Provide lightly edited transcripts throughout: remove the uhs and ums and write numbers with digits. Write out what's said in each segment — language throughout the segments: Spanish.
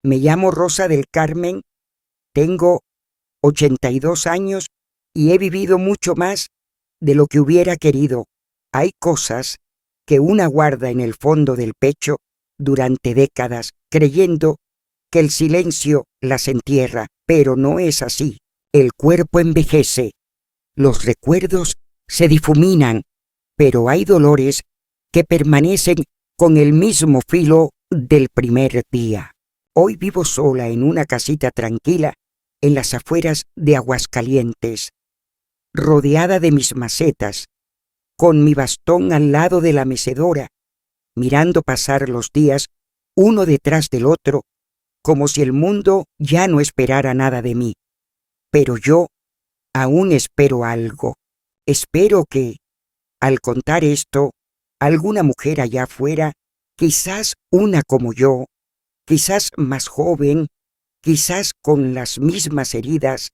Me llamo Rosa del Carmen, tengo 82 años y he vivido mucho más de lo que hubiera querido. Hay cosas que una guarda en el fondo del pecho durante décadas, creyendo que el silencio las entierra, pero no es así. El cuerpo envejece, los recuerdos se difuminan, pero hay dolores que permanecen con el mismo filo del primer día. Hoy vivo sola en una casita tranquila en las afueras de Aguascalientes, rodeada de mis macetas, con mi bastón al lado de la mecedora, mirando pasar los días uno detrás del otro, como si el mundo ya no esperara nada de mí. Pero yo aún espero algo. Espero que, al contar esto, alguna mujer allá afuera, quizás una como yo, quizás más joven, quizás con las mismas heridas,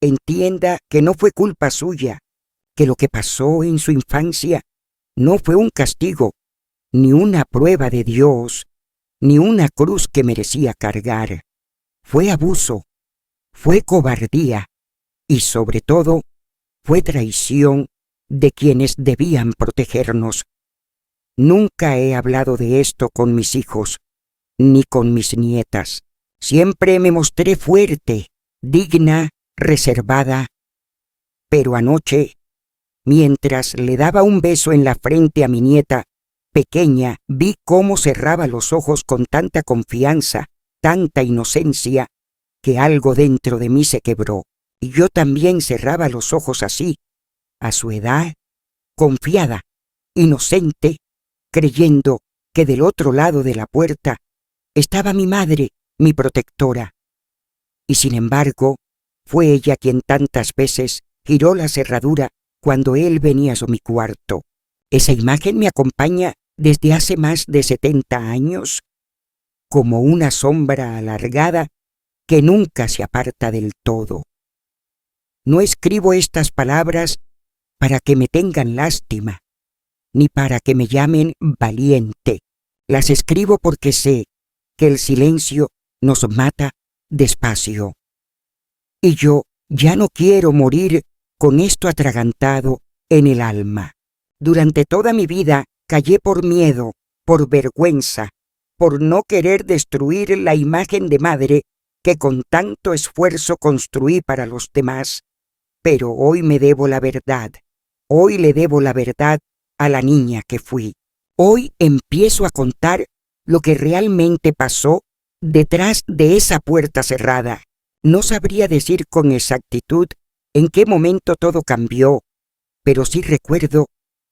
entienda que no fue culpa suya, que lo que pasó en su infancia no fue un castigo, ni una prueba de Dios, ni una cruz que merecía cargar. Fue abuso, fue cobardía y sobre todo fue traición de quienes debían protegernos. Nunca he hablado de esto con mis hijos, ni con mis nietas. Siempre me mostré fuerte, digna, reservada. Pero anoche, mientras le daba un beso en la frente a mi nieta pequeña, vi cómo cerraba los ojos con tanta confianza, tanta inocencia, que algo dentro de mí se quebró. Y yo también cerraba los ojos así, a su edad, confiada, inocente, creyendo que del otro lado de la puerta estaba mi madre, mi protectora. Y sin embargo, fue ella quien tantas veces giró la cerradura cuando él venía a mi cuarto. Esa imagen me acompaña desde hace más de 70 años, como una sombra alargada que nunca se aparta del todo. No escribo estas palabras para que me tengan lástima, ni para que me llamen valiente. Las escribo porque sé que el silencio nos mata despacio. Y yo ya no quiero morir con esto atragantado en el alma. Durante toda mi vida callé por miedo, por vergüenza, por no querer destruir la imagen de madre que con tanto esfuerzo construí para los demás. Pero hoy me debo la verdad. Hoy le debo la verdad a la niña que fui. Hoy empiezo a contar lo que realmente pasó detrás de esa puerta cerrada. No sabría decir con exactitud en qué momento todo cambió, pero sí recuerdo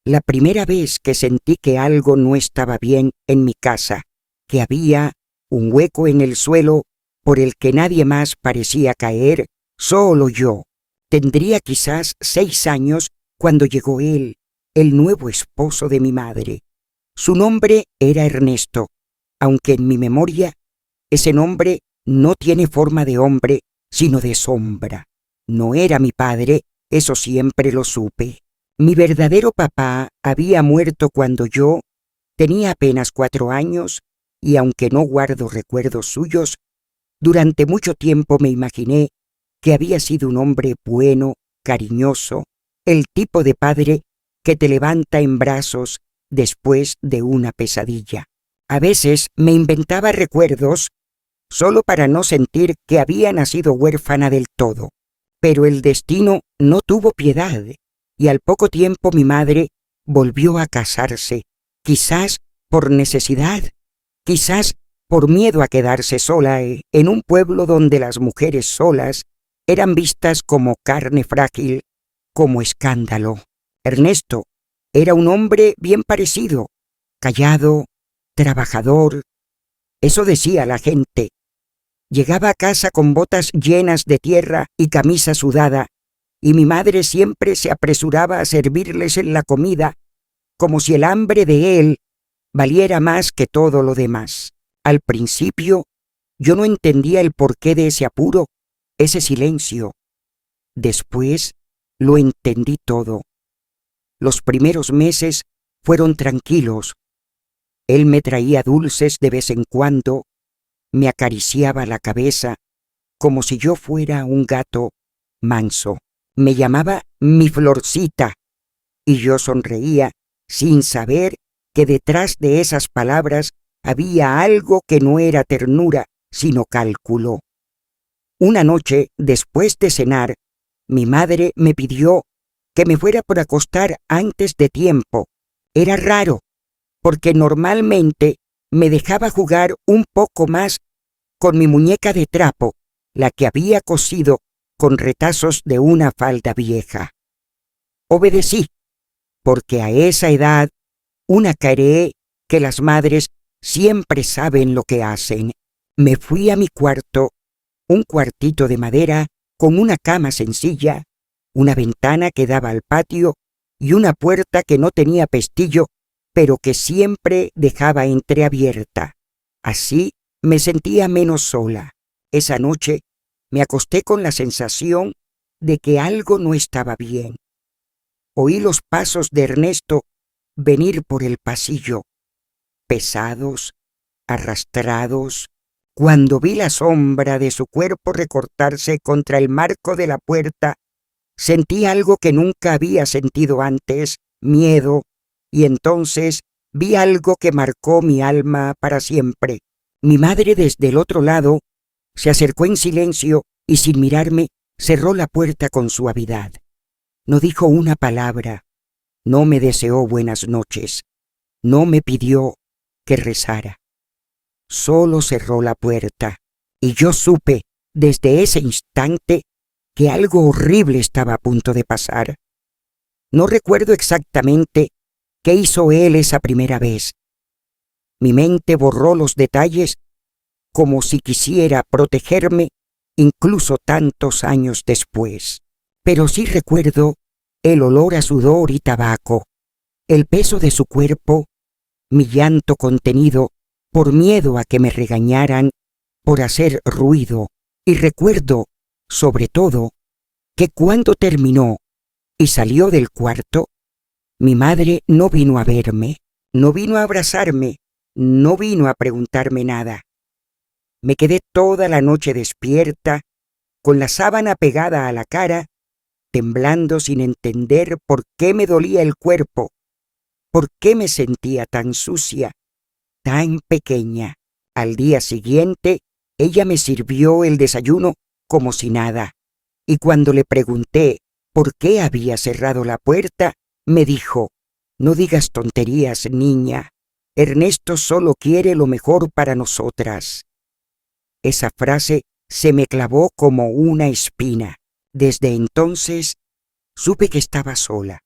la primera vez que sentí que algo no estaba bien en mi casa, que había un hueco en el suelo por el que nadie más parecía caer, solo yo. Tendría quizás 6 años cuando llegó él, el nuevo esposo de mi madre. Su nombre era Ernesto, aunque en mi memoria ese nombre no tiene forma de hombre, sino de sombra. No era mi padre, eso siempre lo supe. Mi verdadero papá había muerto cuando yo tenía apenas 4 años, y aunque no guardo recuerdos suyos, durante mucho tiempo me imaginé que había sido un hombre bueno, cariñoso, el tipo de padre que te levanta en brazos después de una pesadilla. A veces me inventaba recuerdos solo para no sentir que había nacido huérfana del todo. Pero el destino no tuvo piedad, y al poco tiempo mi madre volvió a casarse, quizás por necesidad, quizás por miedo a quedarse sola en un pueblo donde las mujeres solas eran vistas como carne frágil, como escándalo. Ernesto era un hombre bien parecido, callado, trabajador. Eso decía la gente. Llegaba a casa con botas llenas de tierra y camisa sudada, y mi madre siempre se apresuraba a servirles en la comida, como si el hambre de él valiera más que todo lo demás. Al principio, yo no entendía el porqué de ese apuro, ese silencio. Después, lo entendí todo. Los primeros meses fueron tranquilos. Él me traía dulces de vez en cuando, me acariciaba la cabeza como si yo fuera un gato manso. Me llamaba mi florcita y yo sonreía sin saber que detrás de esas palabras había algo que no era ternura, sino cálculo. Una noche, después de cenar, mi madre me pidió que me fuera por acostar antes de tiempo. Era raro, porque normalmente me dejaba jugar un poco más con mi muñeca de trapo, la que había cosido con retazos de una falda vieja. Obedecí, porque a esa edad una cree que las madres siempre saben lo que hacen. Me fui a mi cuarto, un cuartito de madera con una cama sencilla, una ventana que daba al patio y una puerta que no tenía pestillo, pero que siempre dejaba entreabierta. Así me sentía menos sola. Esa noche me acosté con la sensación de que algo no estaba bien. Oí los pasos de Ernesto venir por el pasillo, pesados, arrastrados. Cuando vi la sombra de su cuerpo recortarse contra el marco de la puerta, sentí algo que nunca había sentido antes, miedo, y entonces vi algo que marcó mi alma para siempre. Mi madre desde el otro lado se acercó en silencio y sin mirarme cerró la puerta con suavidad. No dijo una palabra, no me deseó buenas noches, no me pidió que rezara. Solo cerró la puerta y yo supe desde ese instante que algo horrible estaba a punto de pasar. No recuerdo exactamente qué hizo él esa primera vez. Mi mente borró los detalles como si quisiera protegerme incluso tantos años después. Pero sí recuerdo el olor a sudor y tabaco, el peso de su cuerpo, mi llanto contenido por miedo a que me regañaran por hacer ruido, y recuerdo, sobre todo, que cuando terminó y salió del cuarto, mi madre no vino a verme, no vino a abrazarme, no vino a preguntarme nada. Me quedé toda la noche despierta, con la sábana pegada a la cara, temblando sin entender por qué me dolía el cuerpo, por qué me sentía tan sucia, tan pequeña. Al día siguiente, ella me sirvió el desayuno como si nada, y cuando le pregunté por qué había cerrado la puerta, me dijo: «No digas tonterías, niña. Ernesto solo quiere lo mejor para nosotras». Esa frase se me clavó como una espina. Desde entonces supe que estaba sola.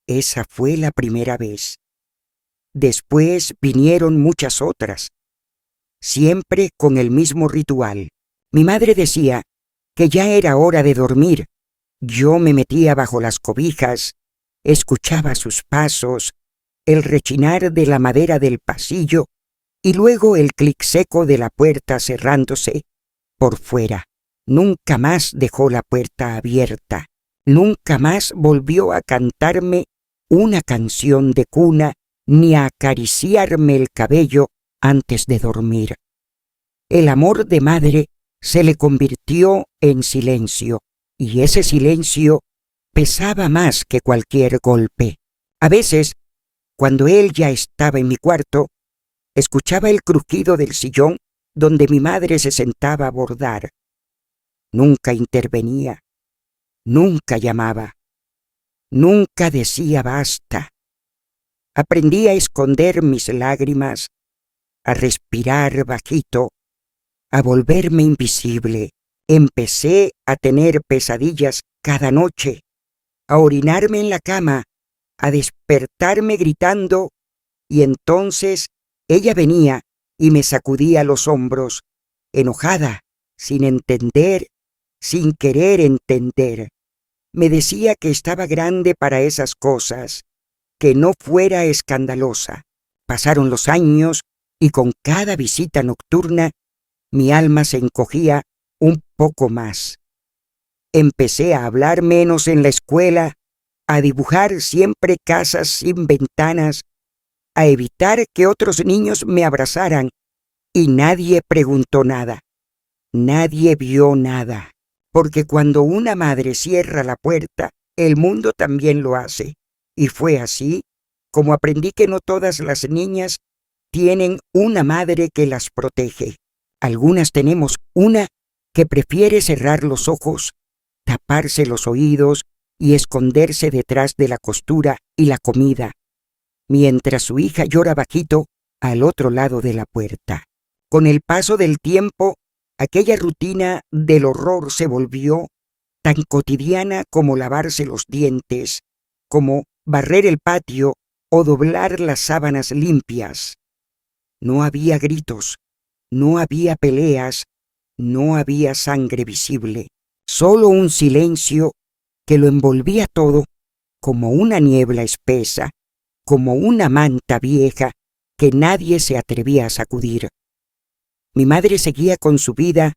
Esa fue la primera vez. Después vinieron muchas otras, siempre con el mismo ritual. Mi madre decía que ya era hora de dormir. Yo me metía bajo las cobijas, escuchaba sus pasos, el rechinar de la madera del pasillo y luego el clic seco de la puerta cerrándose por fuera. Nunca más dejó la puerta abierta. Nunca más volvió a cantarme una canción de cuna ni a acariciarme el cabello antes de dormir. El amor de madre se le convirtió en silencio, y ese silencio pesaba más que cualquier golpe. A veces, cuando él ya estaba en mi cuarto, escuchaba el crujido del sillón donde mi madre se sentaba a bordar. Nunca intervenía, nunca llamaba, nunca decía basta. Aprendí a esconder mis lágrimas, a respirar bajito, a volverme invisible. Empecé a tener pesadillas cada noche, a orinarme en la cama, a despertarme gritando, y entonces ella venía y me sacudía los hombros, enojada, sin entender, sin querer entender. Me decía que estaba grande para esas cosas, que no fuera escandalosa. Pasaron los años y con cada visita nocturna mi alma se encogía un poco más. Empecé a hablar menos en la escuela, a dibujar siempre casas sin ventanas, a evitar que otros niños me abrazaran Y nadie preguntó nada, nadie vio nada, porque cuando una madre cierra la puerta, el mundo también lo hace. Y fue así como aprendí que no todas las niñas tienen una madre que las protege. Algunas tenemos una que prefiere cerrar los ojos, taparse los oídos y esconderse detrás de la costura y la comida, mientras su hija llora bajito al otro lado de la puerta. Con el paso del tiempo, aquella rutina del horror se volvió tan cotidiana como lavarse los dientes, como barrer el patio o doblar las sábanas limpias. No había gritos, no había peleas, no había sangre visible, solo un silencio que lo envolvía todo como una niebla espesa, como una manta vieja que nadie se atrevía a sacudir. Mi madre seguía con su vida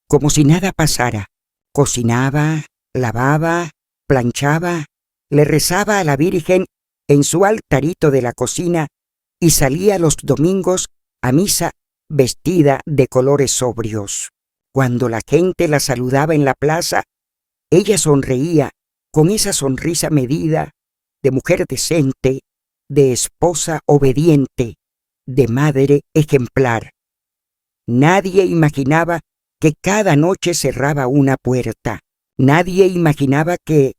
como si nada pasara. Cocinaba, lavaba, planchaba, le rezaba a la Virgen en su altarito de la cocina y salía los domingos a misa vestida de colores sobrios. Cuando la gente la saludaba en la plaza, ella sonreía con esa sonrisa medida de mujer decente, de esposa obediente, de madre ejemplar. Nadie imaginaba que cada noche cerraba una puerta. Nadie imaginaba que,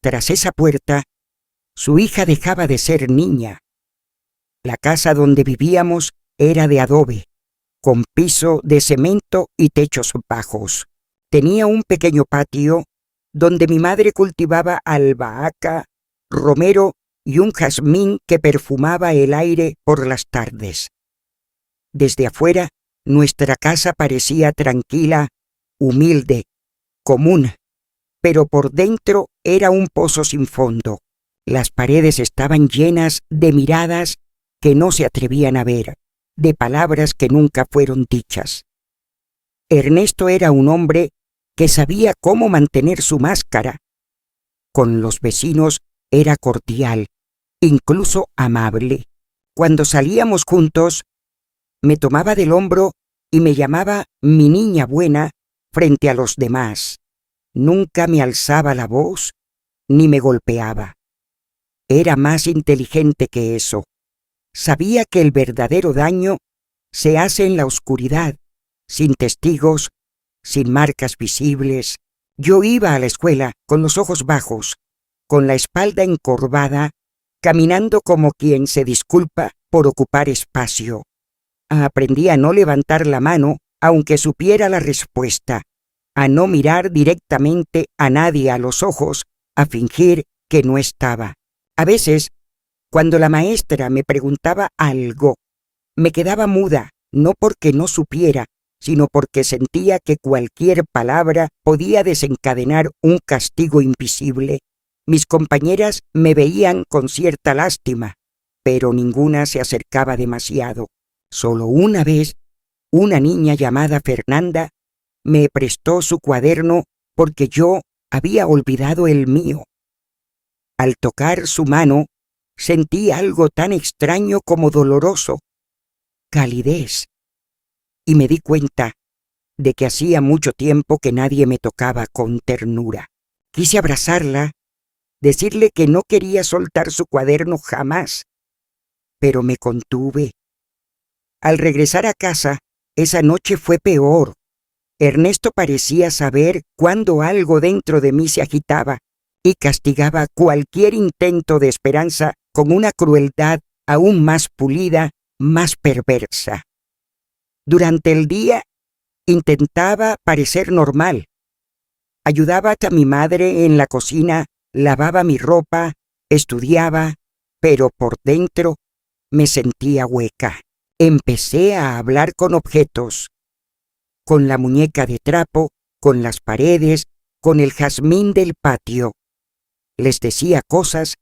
tras esa puerta, su hija dejaba de ser niña. La casa donde vivíamos era de adobe, con piso de cemento y techos bajos. Tenía un pequeño patio donde mi madre cultivaba albahaca, romero y un jazmín que perfumaba el aire por las tardes. Desde afuera, nuestra casa parecía tranquila, humilde, común, pero por dentro era un pozo sin fondo. Las paredes estaban llenas de miradas que no se atrevían a ver, de palabras que nunca fueron dichas. Ernesto era un hombre que sabía cómo mantener su máscara. Con los vecinos era cordial, incluso amable. Cuando salíamos juntos, me tomaba del hombro y me llamaba mi niña buena frente a los demás. Nunca me alzaba la voz ni me golpeaba. Era más inteligente que eso. Sabía que el verdadero daño se hace en la oscuridad, sin testigos, sin marcas visibles. Yo iba a la escuela con los ojos bajos, con la espalda encorvada, caminando como quien se disculpa por ocupar espacio. Aprendí a no levantar la mano aunque supiera la respuesta, a no mirar directamente a nadie a los ojos, a fingir que no estaba. A veces, cuando la maestra me preguntaba algo, me quedaba muda, no porque no supiera, sino porque sentía que cualquier palabra podía desencadenar un castigo invisible. Mis compañeras me veían con cierta lástima, pero ninguna se acercaba demasiado. Solo una vez, una niña llamada Fernanda me prestó su cuaderno porque yo había olvidado el mío. Al tocar su mano, sentí algo tan extraño como doloroso, calidez, y me di cuenta de que hacía mucho tiempo que nadie me tocaba con ternura. Quise abrazarla, decirle que no quería soltar su cuaderno jamás, pero me contuve. Al regresar a casa, esa noche fue peor. Ernesto parecía saber cuándo algo dentro de mí se agitaba y castigaba cualquier intento de esperanza con una crueldad aún más pulida, más perversa. Durante el día intentaba parecer normal. Ayudaba a mi madre en la cocina, lavaba mi ropa, estudiaba, pero por dentro me sentía hueca. Empecé a hablar con objetos, con la muñeca de trapo, con las paredes, con el jazmín del patio. Les decía cosas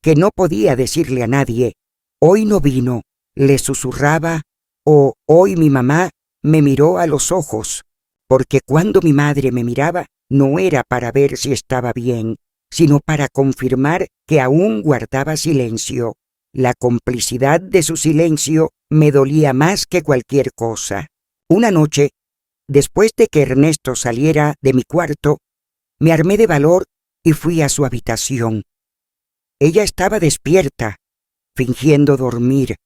que no podía decirle a nadie. Hoy no vino, le susurraba, o hoy mi mamá me miró a los ojos, porque cuando mi madre me miraba no era para ver si estaba bien, sino para confirmar que aún guardaba silencio. La complicidad de su silencio me dolía más que cualquier cosa. Una noche, después de que Ernesto saliera de mi cuarto, me armé de valor y fui a su habitación. Ella estaba despierta, fingiendo dormir.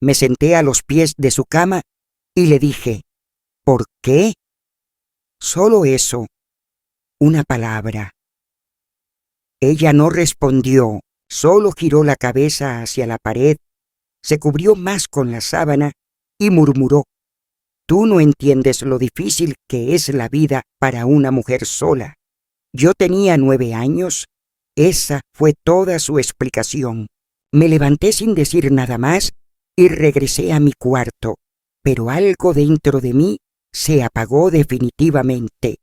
Me senté a los pies de su cama y le dije, ¿por qué? Solo eso, una palabra. Ella no respondió, solo giró la cabeza hacia la pared, se cubrió más con la sábana y murmuró, «Tú no entiendes lo difícil que es la vida para una mujer sola». Yo tenía 9 años. Esa fue toda su explicación. Me levanté sin decir nada más y regresé a mi cuarto, pero algo dentro de mí se apagó definitivamente.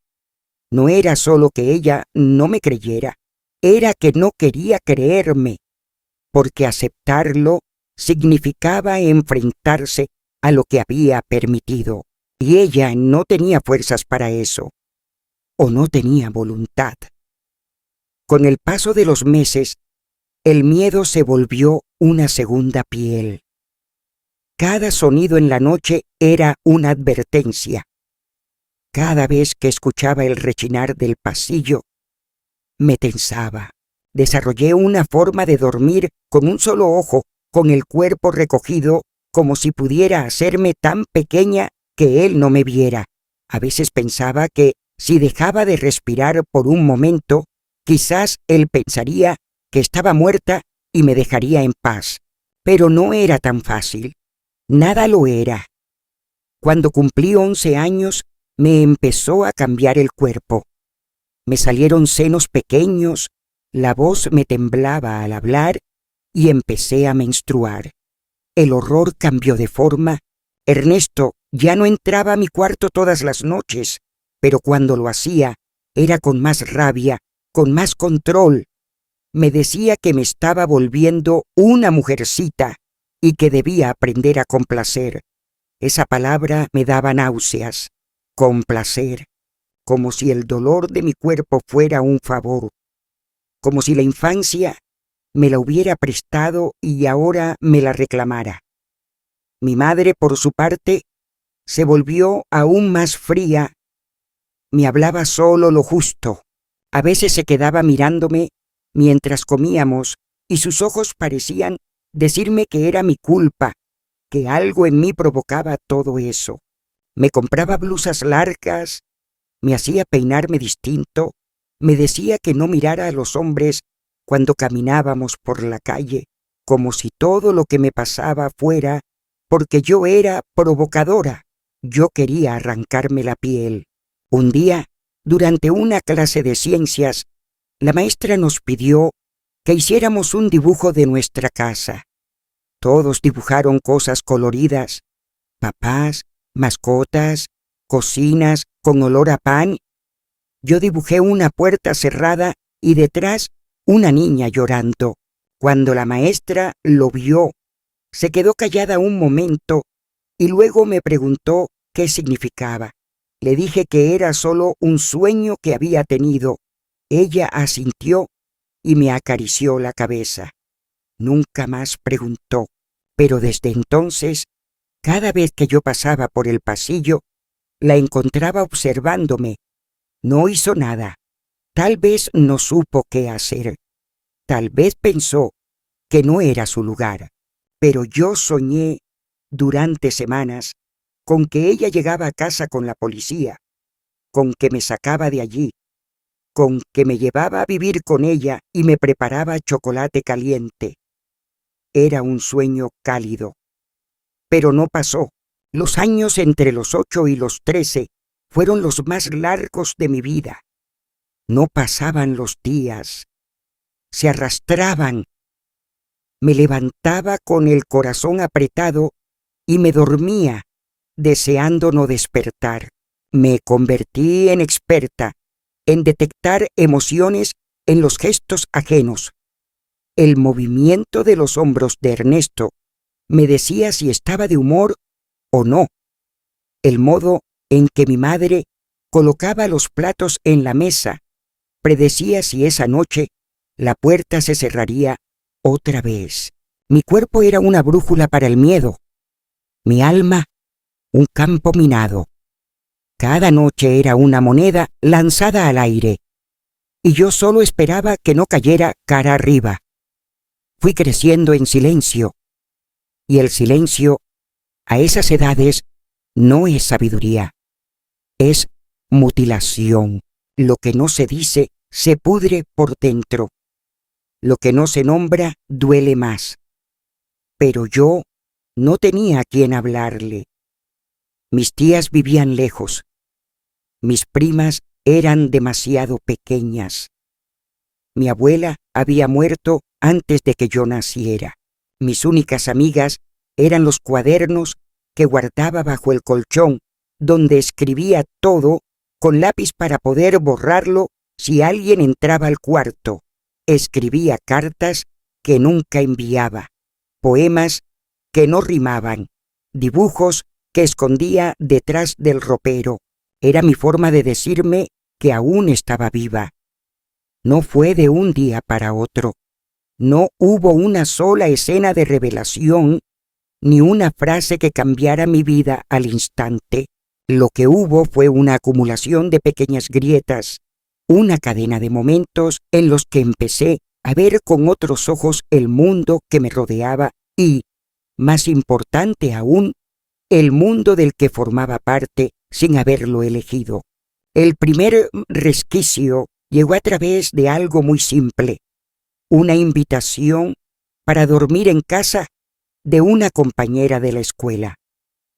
No era solo que ella no me creyera, era que no quería creerme, porque aceptarlo significaba enfrentarse a lo que había permitido, y ella no tenía fuerzas para eso, o no tenía voluntad. Con el paso de los meses, el miedo se volvió una segunda piel. Cada sonido en la noche era una advertencia. Cada vez que escuchaba el rechinar del pasillo, me tensaba. Desarrollé una forma de dormir con un solo ojo, con el cuerpo recogido, como si pudiera hacerme tan pequeña que él no me viera. A veces pensaba que si dejaba de respirar por un momento, quizás él pensaría que estaba muerta y me dejaría en paz. Pero no era tan fácil. Nada lo era. Cuando cumplí 11 años, me empezó a cambiar el cuerpo. Me salieron senos pequeños, la voz me temblaba al hablar y empecé a menstruar. El horror cambió de forma. Ernesto ya no entraba a mi cuarto todas las noches, pero cuando lo hacía, era con más rabia, con más control. Me decía que me estaba volviendo una mujercita y que debía aprender a complacer. Esa palabra me daba náuseas. Complacer. Como si el dolor de mi cuerpo fuera un favor. Como si la infancia me la hubiera prestado y ahora me la reclamara. Mi madre, por su parte, se volvió aún más fría. Me hablaba solo lo justo. A veces se quedaba mirándome mientras comíamos y sus ojos parecían decirme que era mi culpa, que algo en mí provocaba todo eso. Me compraba blusas largas, me hacía peinarme distinto, me decía que no mirara a los hombres cuando caminábamos por la calle, como si todo lo que me pasaba fuera porque yo era provocadora. Yo quería arrancarme la piel. Un día, durante una clase de ciencias, la maestra nos pidió que hiciéramos un dibujo de nuestra casa. Todos dibujaron cosas coloridas, papás, mascotas, cocinas con olor a pan. Yo dibujé una puerta cerrada y detrás una niña llorando. Cuando la maestra lo vio, se quedó callada un momento y luego me preguntó qué significaba. Le dije que era solo un sueño que había tenido. Ella asintió y me acarició la cabeza. Nunca más preguntó, pero desde entonces, cada vez que yo pasaba por el pasillo, la encontraba observándome. No hizo nada. Tal vez no supo qué hacer. Tal vez pensó que no era su lugar. Pero yo soñé durante semanas con que ella llegaba a casa con la policía, con que me sacaba de allí, con que me llevaba a vivir con ella y me preparaba chocolate caliente. Era un sueño cálido. Pero no pasó. Los años entre los 8 y los 13 fueron los más largos de mi vida. No pasaban los días. Se arrastraban. Me levantaba con el corazón apretado y me dormía, deseando no despertar. Me convertí en experta en detectar emociones en los gestos ajenos. El movimiento de los hombros de Ernesto me decía si estaba de humor o no. El modo en que mi madre colocaba los platos en la mesa predecía si esa noche la puerta se cerraría otra vez. Mi cuerpo era una brújula para el miedo, mi alma un campo minado. Cada noche era una moneda lanzada al aire, y yo solo esperaba que no cayera cara arriba. Fui creciendo en silencio, y el silencio, a esas edades, no es sabiduría, es mutilación. Lo que no se dice se pudre por dentro. Lo que no se nombra duele más. Pero yo no tenía a quien hablarle. Mis tías vivían lejos. Mis primas eran demasiado pequeñas. Mi abuela había muerto antes de que yo naciera. Mis únicas amigas eran los cuadernos que guardaba bajo el colchón, donde escribía todo con lápiz para poder borrarlo si alguien entraba al cuarto. Escribía cartas que nunca enviaba, poemas que no rimaban, dibujos que escondía detrás del ropero. Era mi forma de decirme que aún estaba viva. No fue de un día para otro. No hubo una sola escena de revelación, ni una frase que cambiara mi vida al instante. Lo que hubo fue una acumulación de pequeñas grietas, una cadena de momentos en los que empecé a ver con otros ojos el mundo que me rodeaba y, más importante aún, el mundo del que formaba parte sin haberlo elegido. El primer resquicio llegó a través de algo muy simple, una invitación para dormir en casa de una compañera de la escuela.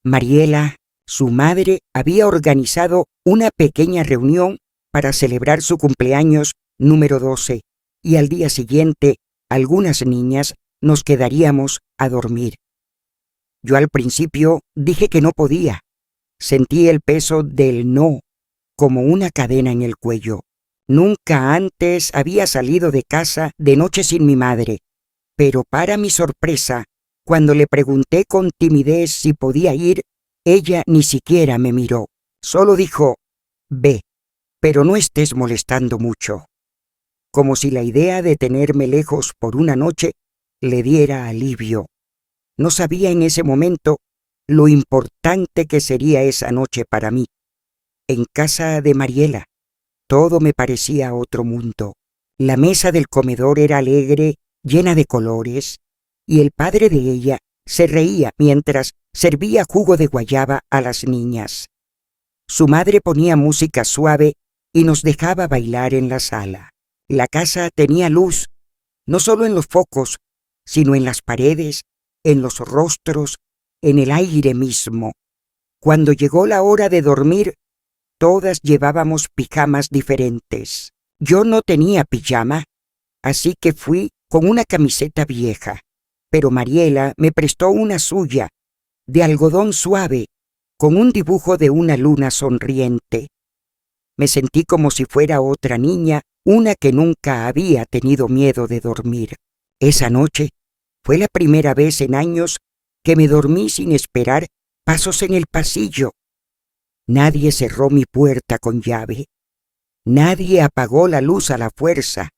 Mariela, su madre, había organizado una pequeña reunión para celebrar su cumpleaños número 12, y al día siguiente algunas niñas nos quedaríamos a dormir. Yo al principio dije que no podía. Sentí el peso del no como una cadena en el cuello. Nunca antes había salido de casa de noche sin mi madre, pero para mi sorpresa, cuando le pregunté con timidez si podía ir, ella ni siquiera me miró. Solo dijo, «Ve, pero no estés molestando mucho», como si la idea de tenerme lejos por una noche le diera alivio. No sabía en ese momento lo importante que sería esa noche para mí. En casa de Mariela, todo me parecía otro mundo. La mesa del comedor era alegre, llena de colores, y el padre de ella se reía mientras servía jugo de guayaba a las niñas. Su madre ponía música suave y nos dejaba bailar en la sala. La casa tenía luz, no solo en los focos, sino en las paredes, en los rostros, en el aire mismo. Cuando llegó la hora de dormir, todas llevábamos pijamas diferentes. Yo no tenía pijama, así que fui con una camiseta vieja, pero Mariela me prestó una suya, de algodón suave, con un dibujo de una luna sonriente. Me sentí como si fuera otra niña, una que nunca había tenido miedo de dormir. Esa noche fue la primera vez en años que me dormí sin esperar pasos en el pasillo. Nadie cerró mi puerta con llave. Nadie apagó la luz a la fuerza.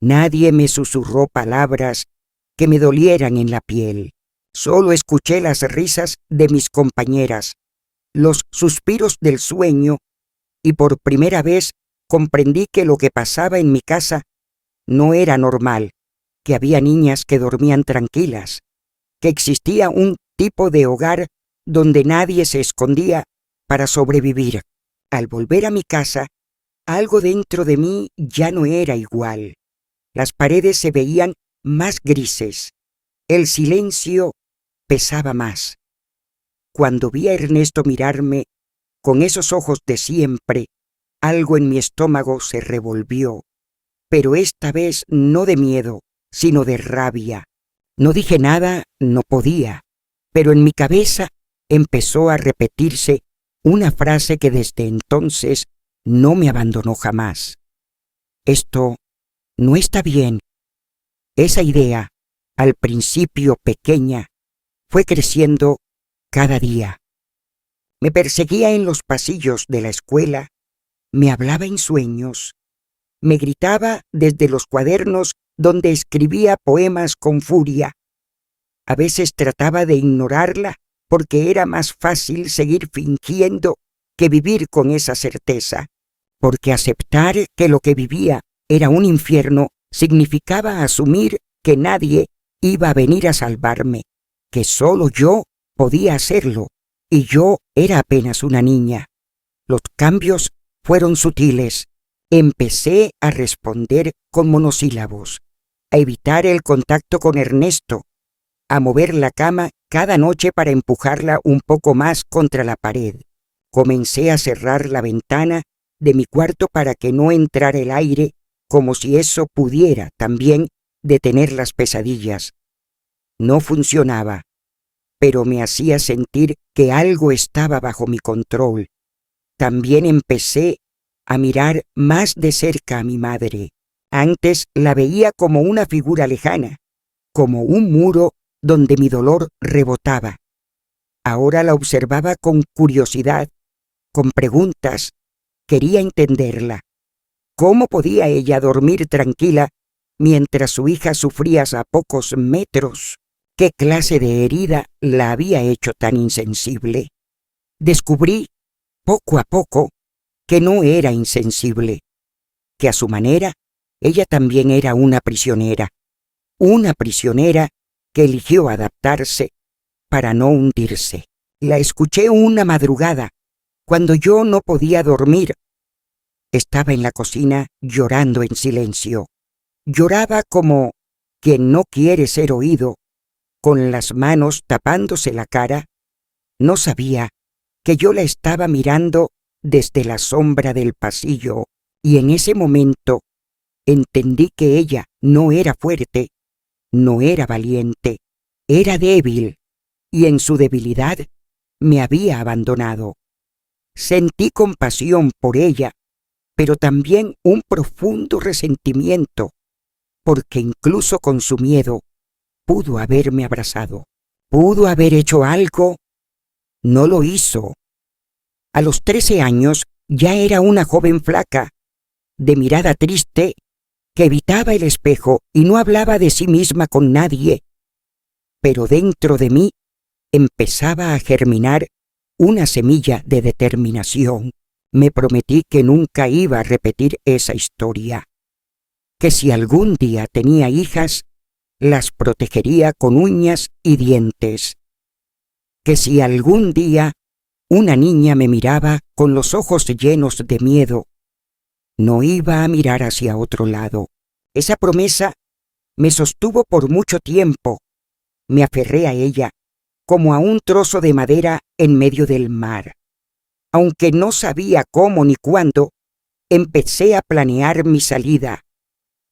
Nadie me susurró palabras que me dolieran en la piel. Solo escuché las risas de mis compañeras, los suspiros del sueño, y por primera vez comprendí que lo que pasaba en mi casa no era normal, que había niñas que dormían tranquilas, que existía un tipo de hogar donde nadie se escondía para sobrevivir. Al volver a mi casa, algo dentro de mí ya no era igual. Las paredes se veían más grises. El silencio pesaba más. Cuando vi a Ernesto mirarme con esos ojos de siempre, algo en mi estómago se revolvió, pero esta vez no de miedo, sino de rabia. No dije nada, no podía, pero en mi cabeza empezó a repetirse una frase que desde entonces no me abandonó jamás. Esto no está bien. Esa idea, al principio pequeña, fue creciendo cada día. Me perseguía en los pasillos de la escuela, me hablaba en sueños, me gritaba desde los cuadernos donde escribía poemas con furia, A veces trataba de ignorarla porque era más fácil seguir fingiendo que vivir con esa certeza, porque aceptar que lo que vivía era un infierno significaba asumir que nadie iba a venir a salvarme, que solo yo podía hacerlo, y yo era apenas una niña. Los cambios fueron sutiles. Empecé a responder con monosílabos, a evitar el contacto con Ernesto, a mover la cama cada noche para empujarla un poco más contra la pared. Comencé a cerrar la ventana de mi cuarto para que no entrara el aire, como si eso pudiera también detener las pesadillas. No funcionaba, pero me hacía sentir que algo estaba bajo mi control. También empecé a mirar más de cerca a mi madre. Antes la veía como una figura lejana, como un muro donde mi dolor rebotaba. Ahora la observaba con curiosidad, con preguntas. Quería entenderla. ¿Cómo podía ella dormir tranquila mientras su hija sufría a pocos metros? ¿Qué clase de herida la había hecho tan insensible? Descubrí, poco a poco, que no era insensible, que a su manera ella también era una prisionera que eligió adaptarse para no hundirse. La escuché una madrugada, cuando yo no podía dormir. Estaba en la cocina llorando en silencio. Lloraba como quien no quiere ser oído, con las manos tapándose la cara. No sabía que yo la estaba mirando desde la sombra del pasillo, y en ese momento entendí que ella no era fuerte, no era valiente, era débil, y en su debilidad me había abandonado. Sentí compasión por ella, pero también un profundo resentimiento, porque incluso con su miedo pudo haberme abrazado, pudo haber hecho algo. No lo hizo. A los 13 años ya era una joven flaca, de mirada triste, que evitaba el espejo y no hablaba de sí misma con nadie. Pero dentro de mí empezaba a germinar una semilla de determinación. Me prometí que nunca iba a repetir esa historia, que si algún día tenía hijas, las protegería con uñas y dientes, que si algún día una niña me miraba con los ojos llenos de miedo, no iba a mirar hacia otro lado. Esa promesa me sostuvo por mucho tiempo. Me aferré a ella como a un trozo de madera en medio del mar. Aunque no sabía cómo ni cuándo, empecé a planear mi salida.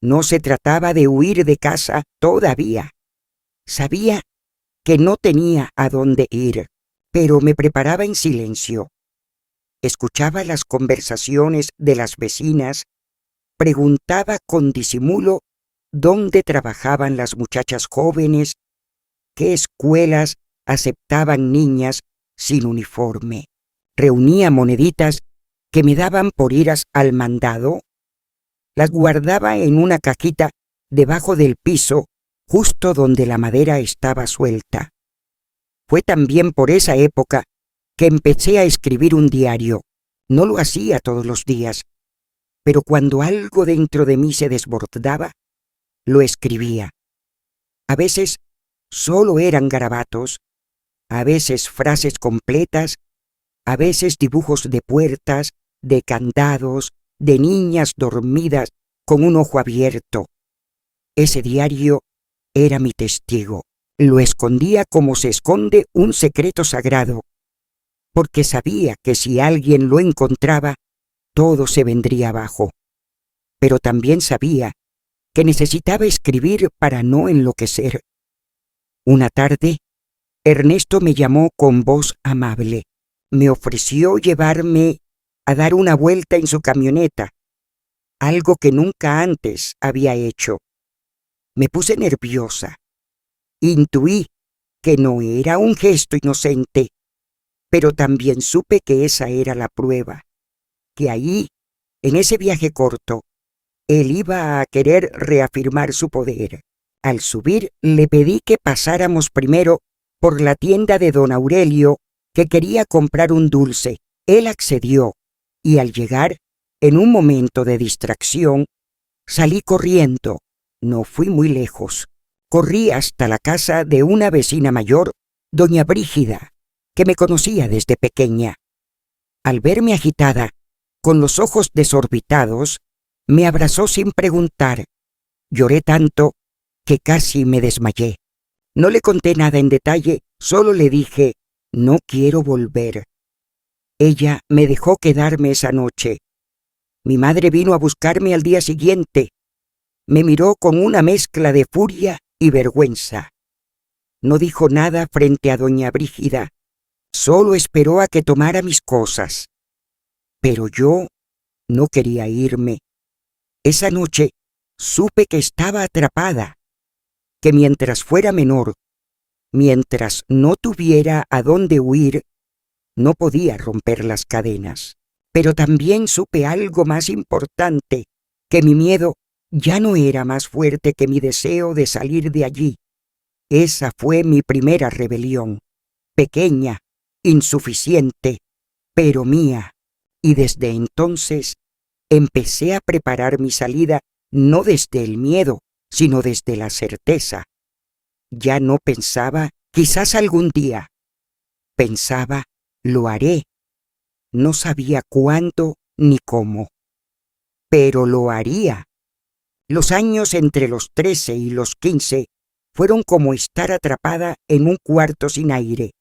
No se trataba de huir de casa todavía. Sabía que no tenía a dónde ir, pero me preparaba en silencio. Escuchaba las conversaciones de las vecinas, preguntaba con disimulo dónde trabajaban las muchachas jóvenes, qué escuelas aceptaban niñas sin uniforme. Reunía moneditas que me daban por ir al mandado, las guardaba en una cajita debajo del piso, justo donde la madera estaba suelta. Fue también por esa época que empecé a escribir un diario. No lo hacía todos los días, pero cuando algo dentro de mí se desbordaba, lo escribía. A veces solo eran garabatos, a veces frases completas, a veces dibujos de puertas, de candados, de niñas dormidas con un ojo abierto. Ese diario era mi testigo. Lo escondía como se esconde un secreto sagrado, porque sabía que si alguien lo encontraba, todo se vendría abajo. Pero también sabía que necesitaba escribir para no enloquecer. Una tarde, Ernesto me llamó con voz amable. Me ofreció llevarme a dar una vuelta en su camioneta, algo que nunca antes había hecho. Me puse nerviosa. Intuí que no era un gesto inocente, pero también supe que esa era la prueba, que ahí, en ese viaje corto, él iba a querer reafirmar su poder. Al subir le pedí que pasáramos primero por la tienda de don Aurelio, que quería comprar un dulce. Él accedió, y al llegar, en un momento de distracción, salí corriendo. No fui muy lejos. Corrí hasta la casa de una vecina mayor, doña Brígida, que me conocía desde pequeña. Al verme agitada, con los ojos desorbitados, me abrazó sin preguntar. Lloré tanto que casi me desmayé. No le conté nada en detalle, solo le dije, no quiero volver. Ella me dejó quedarme esa noche. Mi madre vino a buscarme al día siguiente. Me miró con una mezcla de furia y vergüenza. No dijo nada frente a doña Brígida, solo esperó a que tomara mis cosas. Pero yo no quería irme. Esa noche supe que estaba atrapada, que mientras fuera menor, mientras no tuviera a dónde huir, no podía romper las cadenas. Pero también supe algo más importante, que mi miedo ya no era más fuerte que mi deseo de salir de allí. Esa fue mi primera rebelión, pequeña, insuficiente, pero mía, y desde entonces empecé a preparar mi salida no desde el miedo, sino desde la certeza. Ya no pensaba, quizás algún día. Pensaba, lo haré. No sabía cuándo ni cómo, pero lo haría. Los años entre los 13 y los 15 fueron como estar atrapada en un cuarto sin aire,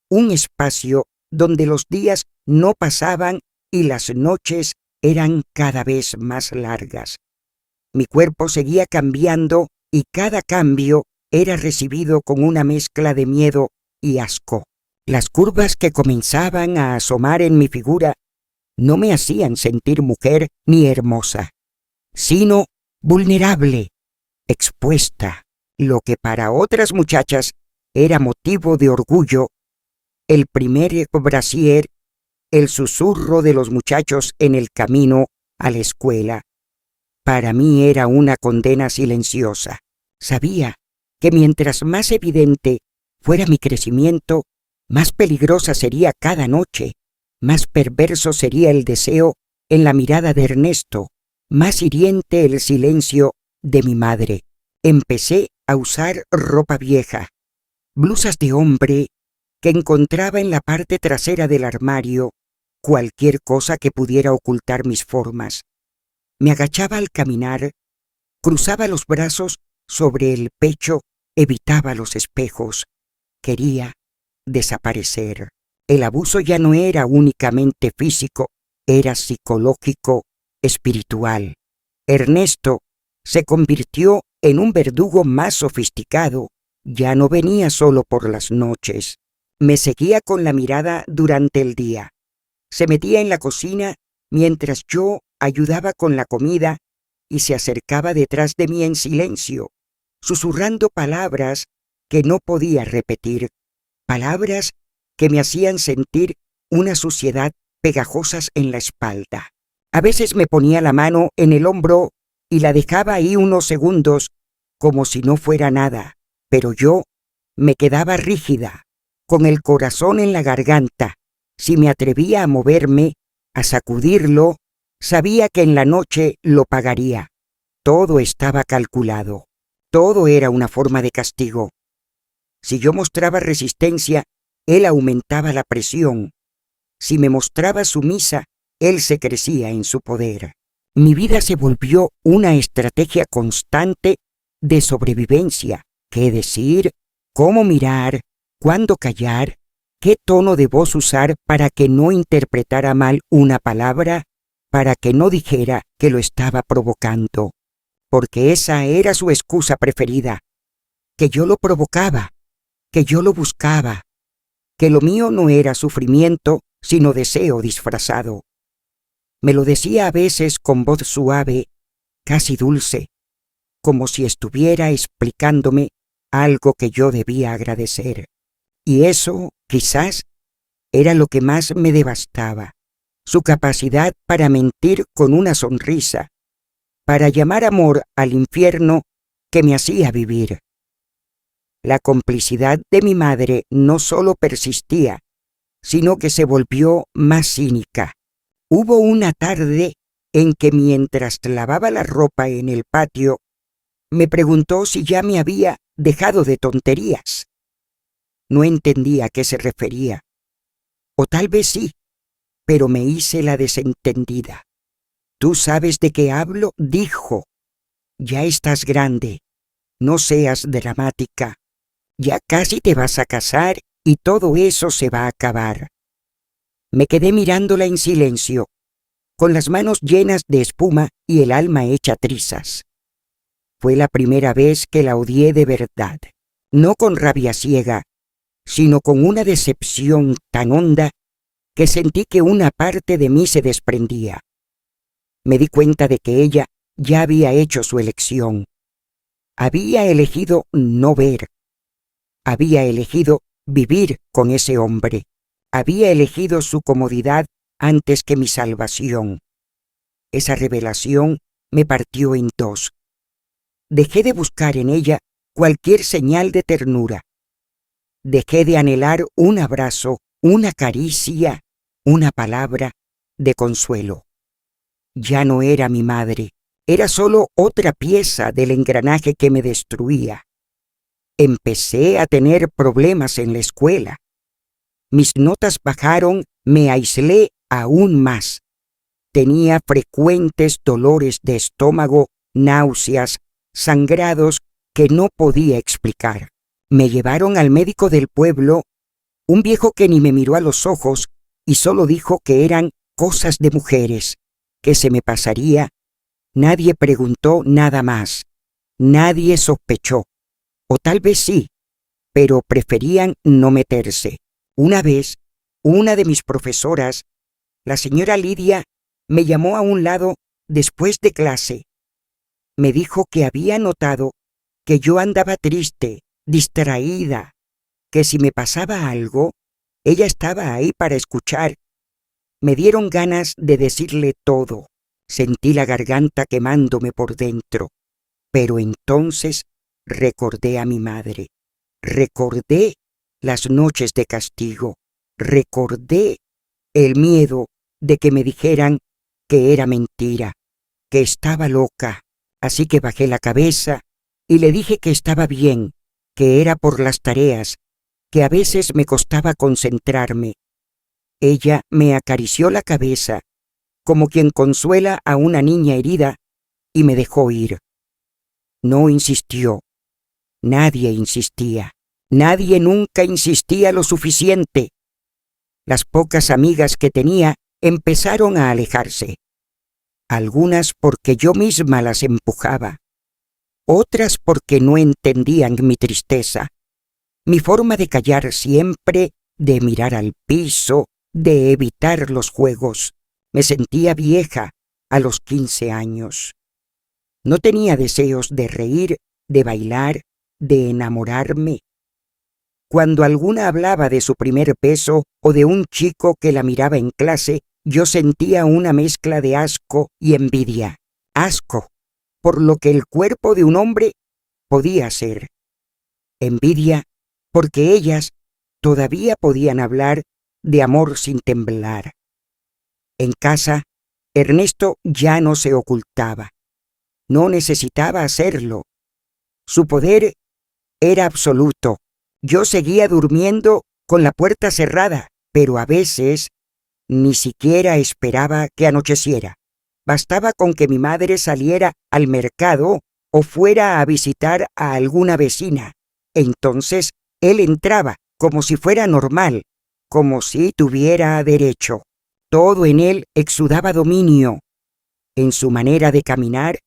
un espacio donde los días no pasaban y las noches eran cada vez más largas. Mi cuerpo seguía cambiando y cada cambio era recibido con una mezcla de miedo y asco. Las curvas que comenzaban a asomar en mi figura no me hacían sentir mujer ni hermosa, sino vulnerable, expuesta, lo que para otras muchachas era motivo de orgullo, el primer brasier, el susurro de los muchachos en el camino a la escuela. Para mí era una condena silenciosa. Sabía que mientras más evidente fuera mi crecimiento, más peligrosa sería cada noche, más perverso sería el deseo en la mirada de Ernesto, más hiriente el silencio de mi madre. Empecé a usar ropa vieja, blusas de hombre que encontraba en la parte trasera del armario, cualquier cosa que pudiera ocultar mis formas. Me agachaba al caminar, cruzaba los brazos sobre el pecho, evitaba los espejos. Quería desaparecer. El abuso ya no era únicamente físico, era psicológico, espiritual. Ernesto se convirtió en un verdugo más sofisticado. Ya no venía solo por las noches. Me seguía con la mirada durante el día. Se metía en la cocina mientras yo ayudaba con la comida y se acercaba detrás de mí en silencio, susurrando palabras que no podía repetir, palabras que me hacían sentir una suciedad pegajosas en la espalda. A veces me ponía la mano en el hombro y la dejaba ahí unos segundos como si no fuera nada, pero yo me quedaba rígida, con el corazón en la garganta. Si me atrevía a moverme, a sacudirlo, sabía que en la noche lo pagaría. Todo estaba calculado. Todo era una forma de castigo. Si yo mostraba resistencia, él aumentaba la presión. Si me mostraba sumisa, él se crecía en su poder. Mi vida se volvió una estrategia constante de sobrevivencia. ¿Qué decir? ¿Cómo mirar? ¿Cuándo callar? ¿Qué tono de voz usar para que no interpretara mal una palabra? Para que no dijera que lo estaba provocando. Porque esa era su excusa preferida. Que yo lo provocaba, que yo lo buscaba, que lo mío no era sufrimiento, sino deseo disfrazado. Me lo decía a veces con voz suave, casi dulce, como si estuviera explicándome algo que yo debía agradecer. Y eso, quizás, era lo que más me devastaba, su capacidad para mentir con una sonrisa, para llamar amor al infierno que me hacía vivir. La complicidad de mi madre no solo persistía, sino que se volvió más cínica. Hubo una tarde en que mientras lavaba la ropa en el patio, me preguntó si ya me había dejado de tonterías. No entendía a qué se refería. O tal vez sí, pero me hice la desentendida. «¿Tú sabes de qué hablo?», dijo. «Ya estás grande. No seas dramática. Ya casi te vas a casar y todo eso se va a acabar». Me quedé mirándola en silencio, con las manos llenas de espuma y el alma hecha trizas. Fue la primera vez que la odié de verdad, no con rabia ciega, sino con una decepción tan honda que sentí que una parte de mí se desprendía. Me di cuenta de que ella ya había hecho su elección. Había elegido no ver. Había elegido vivir con ese hombre. Había elegido su comodidad antes que mi salvación. Esa revelación me partió en dos. Dejé de buscar en ella cualquier señal de ternura. Dejé de anhelar un abrazo, una caricia, una palabra de consuelo. Ya no era mi madre, era solo otra pieza del engranaje que me destruía. Empecé a tener problemas en la escuela. Mis notas bajaron, me aislé aún más. Tenía frecuentes dolores de estómago, náuseas, sangrados que no podía explicar. Me llevaron al médico del pueblo, un viejo que ni me miró a los ojos y solo dijo que eran cosas de mujeres, que se me pasaría. Nadie preguntó nada más. Nadie sospechó. O tal vez sí, pero preferían no meterse. Una vez, una de mis profesoras, la señora Lidia, me llamó a un lado después de clase. Me dijo que había notado que yo andaba triste, distraída, que si me pasaba algo, ella estaba ahí para escuchar. Me dieron ganas de decirle todo. Sentí la garganta quemándome por dentro. Pero entonces recordé a mi madre. Recordé las noches de castigo. Recordé el miedo de que me dijeran que era mentira, que estaba loca. Así que bajé la cabeza y le dije que estaba bien, que era por las tareas, que a veces me costaba concentrarme. Ella me acarició la cabeza, como quien consuela a una niña herida, y me dejó ir. No insistió. Nadie insistía. Nadie nunca insistía lo suficiente. Las pocas amigas que tenía empezaron a alejarse. Algunas porque yo misma las empujaba. Otras porque no entendían mi tristeza, mi forma de callar siempre, de mirar al piso, de evitar los juegos. Me sentía vieja a los 15 años. No tenía deseos de reír, de bailar, de enamorarme. Cuando alguna hablaba de su primer beso o de un chico que la miraba en clase, yo sentía una mezcla de asco y envidia. Asco por lo que el cuerpo de un hombre podía ser. Envidia porque ellas todavía podían hablar de amor sin temblar. En casa, Ernesto ya no se ocultaba. No necesitaba hacerlo. Su poder era absoluto. Yo seguía durmiendo con la puerta cerrada, pero a veces ni siquiera esperaba que anocheciera. Bastaba con que mi madre saliera al mercado o fuera a visitar a alguna vecina. Entonces él entraba como si fuera normal, como si tuviera derecho. Todo en él exudaba dominio, en su manera de caminar,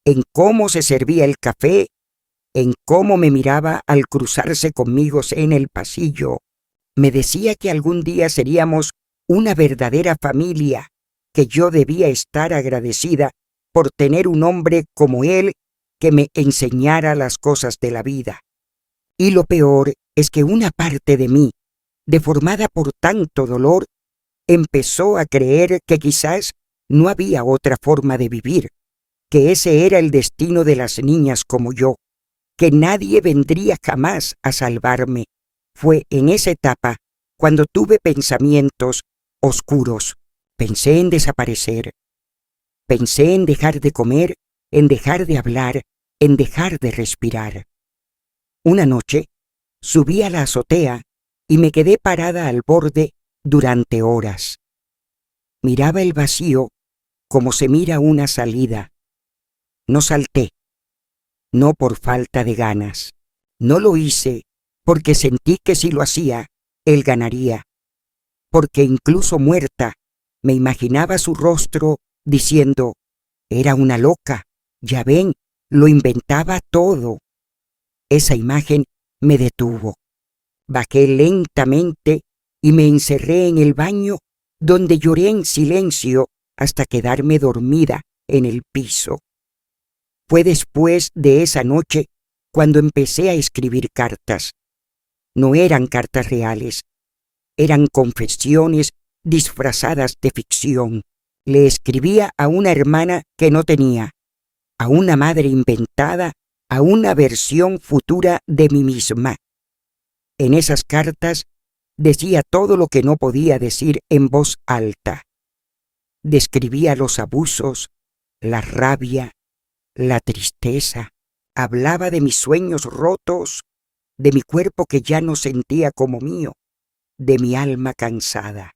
en cómo se servía el café, en cómo me miraba al cruzarse conmigo en el pasillo. Me decía que algún día seríamos una verdadera familia, que yo debía estar agradecida por tener un hombre como él que me enseñara las cosas de la vida. Y lo peor es que una parte de mí, deformada por tanto dolor, empezó a creer que quizás no había otra forma de vivir, que ese era el destino de las niñas como yo. que nadie vendría jamás a salvarme. Fue en esa etapa cuando tuve pensamientos oscuros. Pensé en desaparecer. Pensé en dejar de comer, en dejar de hablar, en dejar de respirar. Una noche subí a la azotea y me quedé parada al borde durante horas. Miraba el vacío como se mira una salida. No salté, no por falta de ganas. No lo hice porque sentí que si lo hacía, él ganaría. Porque incluso muerta, me imaginaba su rostro diciendo, era una loca, ya ven, lo inventaba todo. Esa imagen me detuvo. Bajé lentamente y me encerré en el baño, donde lloré en silencio hasta quedarme dormida en el piso. Fue después de esa noche cuando empecé a escribir cartas. No eran cartas reales, eran confesiones disfrazadas de ficción. Le escribía a una hermana que no tenía, a una madre inventada, a una versión futura de mí misma. En esas cartas decía todo lo que no podía decir en voz alta. Describía los abusos, la rabia, la tristeza. Hablaba de mis sueños rotos, de mi cuerpo que ya no sentía como mío, de mi alma cansada.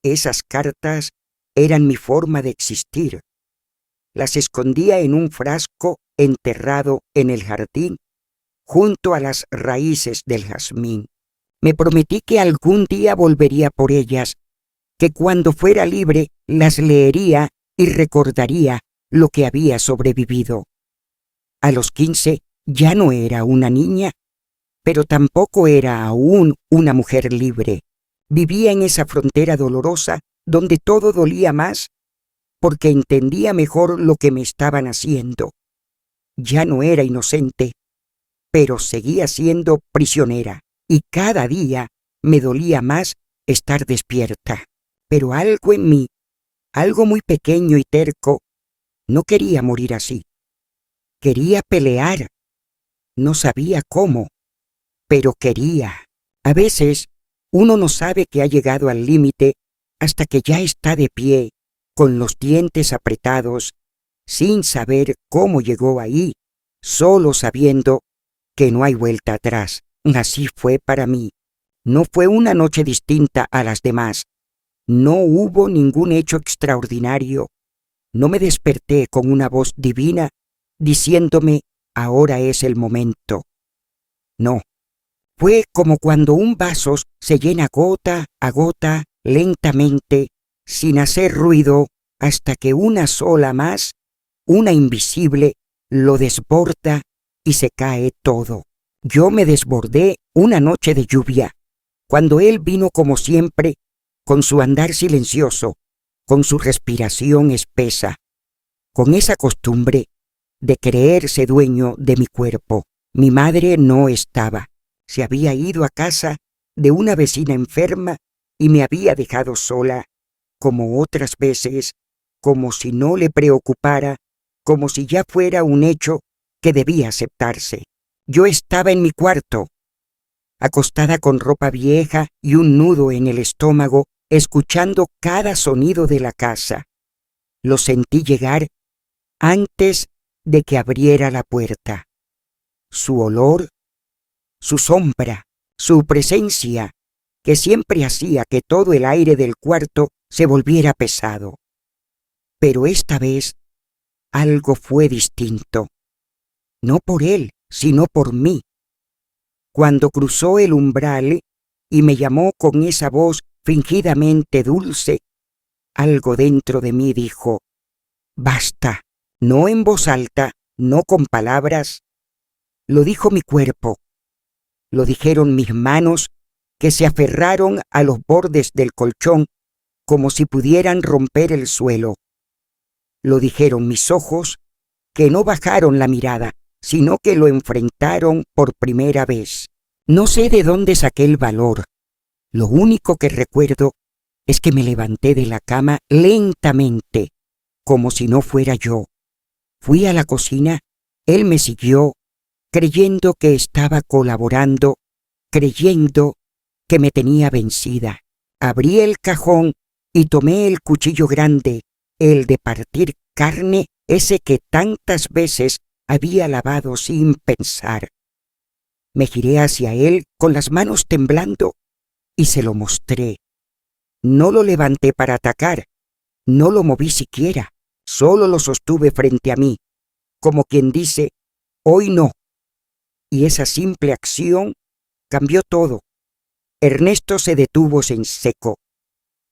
Esas cartas eran mi forma de existir. Las escondía en un frasco enterrado en el jardín, junto a las raíces del jazmín. Me prometí que algún día volvería por ellas, que cuando fuera libre las leería y recordaría lo que había sobrevivido. A los 15 ya no era una niña, pero tampoco era aún una mujer libre. Vivía en esa frontera dolorosa donde todo dolía más porque entendía mejor lo que me estaban haciendo. Ya no era inocente, pero seguía siendo prisionera y cada día me dolía más estar despierta. Pero algo en mí, algo muy pequeño y terco, no quería morir así. Quería pelear. No sabía cómo, pero quería. A veces uno no sabe que ha llegado al límite hasta que ya está de pie, con los dientes apretados, sin saber cómo llegó ahí, solo sabiendo que no hay vuelta atrás. Así fue para mí. No fue una noche distinta a las demás. No hubo ningún hecho extraordinario. No me desperté con una voz divina diciéndome, ahora es el momento. No. Fue como cuando un vaso se llena gota a gota, lentamente, sin hacer ruido, hasta que una sola más, una invisible, lo desborda y se cae todo. Yo me desbordé una noche de lluvia, cuando él vino como siempre, con su andar silencioso, con su respiración espesa, con esa costumbre de creerse dueño de mi cuerpo. Mi madre no estaba. Se había ido a casa de una vecina enferma y me había dejado sola, como otras veces, como si no le preocupara, como si ya fuera un hecho que debía aceptarse. Yo estaba en mi cuarto, acostada con ropa vieja y un nudo en el estómago, escuchando cada sonido de la casa. Lo sentí llegar antes de que abriera la puerta. Su olor, su sombra, su presencia, que siempre hacía que todo el aire del cuarto se volviera pesado. Pero esta vez algo fue distinto. No por él, sino por mí. Cuando cruzó el umbral y me llamó con esa voz fingidamente dulce, algo dentro de mí dijo, basta, no en voz alta, no con palabras. Lo dijo mi cuerpo, lo dijeron mis manos que se aferraron a los bordes del colchón como si pudieran romper el suelo. Lo dijeron mis ojos que no bajaron la mirada, sino que lo enfrentaron por primera vez. No sé de dónde saqué el valor. Lo único que recuerdo es que me levanté de la cama lentamente, como si no fuera yo. Fui a la cocina, él me siguió creyendo que estaba colaborando, creyendo que me tenía vencida. Abrí el cajón y tomé el cuchillo grande, el de partir carne, ese que tantas veces había lavado sin pensar. Me giré hacia él con las manos temblando y se lo mostré. No lo levanté para atacar, no lo moví siquiera, solo lo sostuve frente a mí, como quien dice, hoy no. Y esa simple acción cambió todo. Ernesto se detuvo en seco.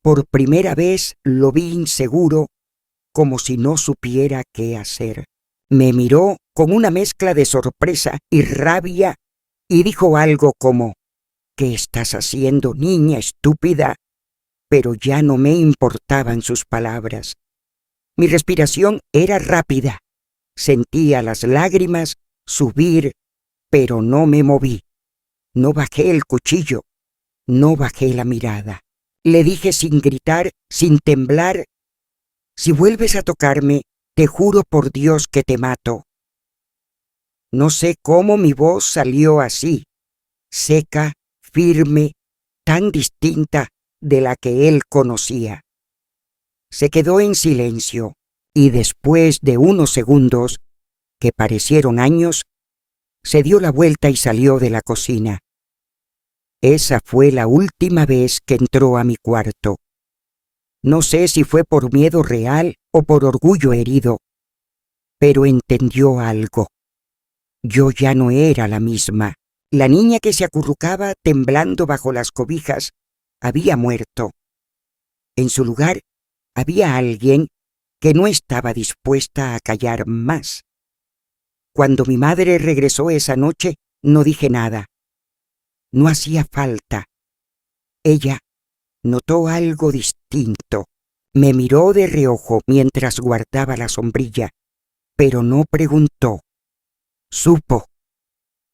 Por primera vez lo vi inseguro, como si no supiera qué hacer. Me miró con una mezcla de sorpresa y rabia y dijo algo como, ¿qué estás haciendo, niña estúpida? Pero ya no me importaban sus palabras. Mi respiración era rápida. Sentía las lágrimas subir, pero no me moví. No bajé el cuchillo, no bajé la mirada. Le dije sin gritar, sin temblar, si vuelves a tocarme, te juro por Dios que te mato. No sé cómo mi voz salió así, seca, firme, tan distinta de la que él conocía. Se quedó en silencio y después de unos segundos, que parecieron años, se dio la vuelta y salió de la cocina. Esa fue la última vez que entró a mi cuarto. No sé si fue por miedo real o por orgullo herido, pero entendió algo. Yo ya no era la misma. La niña que se acurrucaba temblando bajo las cobijas había muerto. En su lugar había alguien que no estaba dispuesta a callar más. Cuando mi madre regresó esa noche, no dije nada. No hacía falta. Ella notó algo distinto. Me miró de reojo mientras guardaba la sombrilla, pero no preguntó. Supo.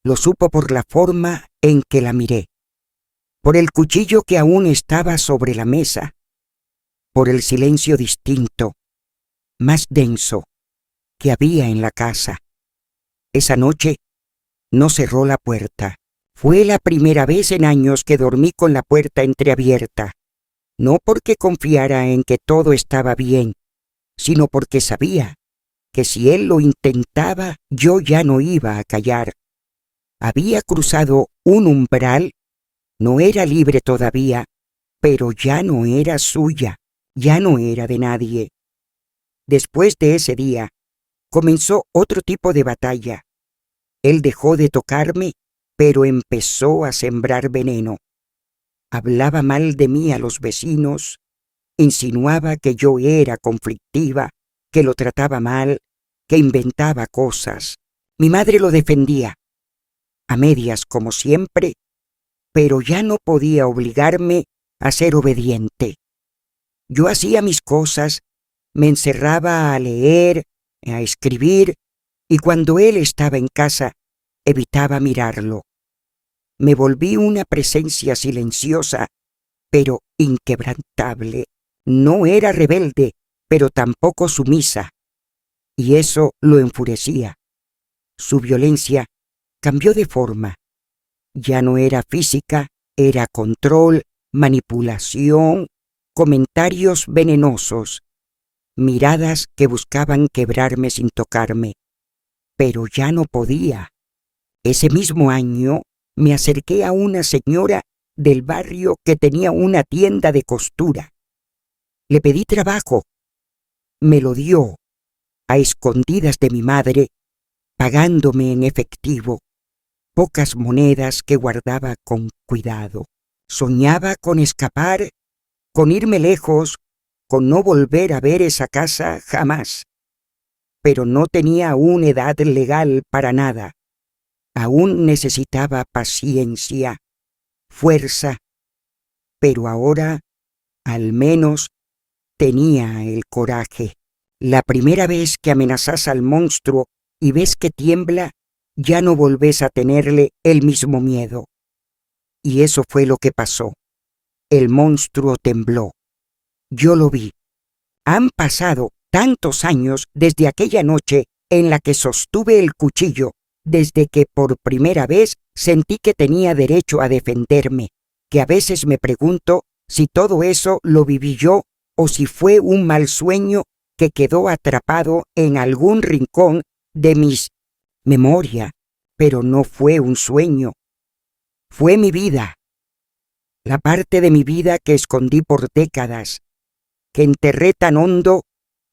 Lo supo por la forma en que la miré, por el cuchillo que aún estaba sobre la mesa, por el silencio distinto, más denso, que había en la casa. Esa noche no cerró la puerta. Fue la primera vez en años que dormí con la puerta entreabierta, no porque confiara en que todo estaba bien, sino porque sabía que si él lo intentaba, yo ya no iba a callar. Había cruzado un umbral, no era libre todavía, pero ya no era suya, ya no era de nadie. Después de ese día, comenzó otro tipo de batalla. Él dejó de tocarme, pero empezó a sembrar veneno. Hablaba mal de mí a los vecinos, insinuaba que yo era conflictiva, que lo trataba mal, que inventaba cosas. Mi madre lo defendía, a medias como siempre, pero ya no podía obligarme a ser obediente. Yo hacía mis cosas, me encerraba a leer, a escribir, y cuando él estaba en casa, evitaba mirarlo. Me volví una presencia silenciosa, pero inquebrantable. No era rebelde, pero tampoco sumisa, y eso lo enfurecía. Su violencia cambió de forma. Ya no era física, era control, manipulación, comentarios venenosos, miradas que buscaban quebrarme sin tocarme. Pero ya no podía. Ese mismo año me acerqué a una señora del barrio que tenía una tienda de costura. Le pedí trabajo. Me lo dio, a escondidas de mi madre, pagándome en efectivo, pocas monedas que guardaba con cuidado. Soñaba con escapar, con irme lejos, con no volver a ver esa casa jamás. Pero no tenía aún edad legal para nada. Aún necesitaba paciencia, fuerza, pero ahora, al menos, tenía el coraje. La primera vez que amenazas al monstruo y ves que tiembla, ya no volvés a tenerle el mismo miedo. Y eso fue lo que pasó. El monstruo tembló. Yo lo vi. Han pasado tantos años desde aquella noche en la que sostuve el cuchillo desde que por primera vez sentí que tenía derecho a defenderme, que a veces me pregunto si todo eso lo viví yo o si fue un mal sueño que quedó atrapado en algún rincón de mis memoria, pero no fue un sueño. Fue mi vida, la parte de mi vida que escondí por décadas, que enterré tan hondo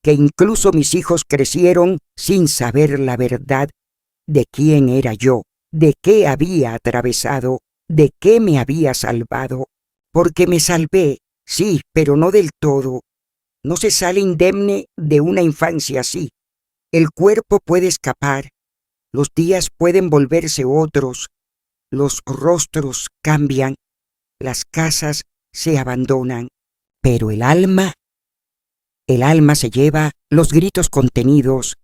que incluso mis hijos crecieron sin saber la verdad de quién era yo, de qué había atravesado, de qué me había salvado. Porque me salvé, sí, pero no del todo. No se sale indemne de una infancia así. El cuerpo puede escapar, los días pueden volverse otros, los rostros cambian, las casas se abandonan, pero el alma se lleva los gritos contenidos,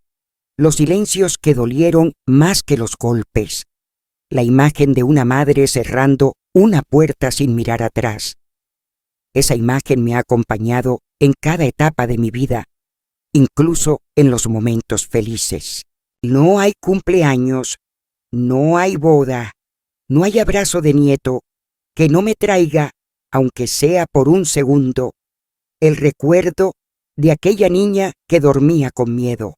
los silencios que dolieron más que los golpes, la imagen de una madre cerrando una puerta sin mirar atrás. Esa imagen me ha acompañado en cada etapa de mi vida, incluso en los momentos felices. No hay cumpleaños, no hay boda, no hay abrazo de nieto que no me traiga, aunque sea por un segundo, el recuerdo de aquella niña que dormía con miedo.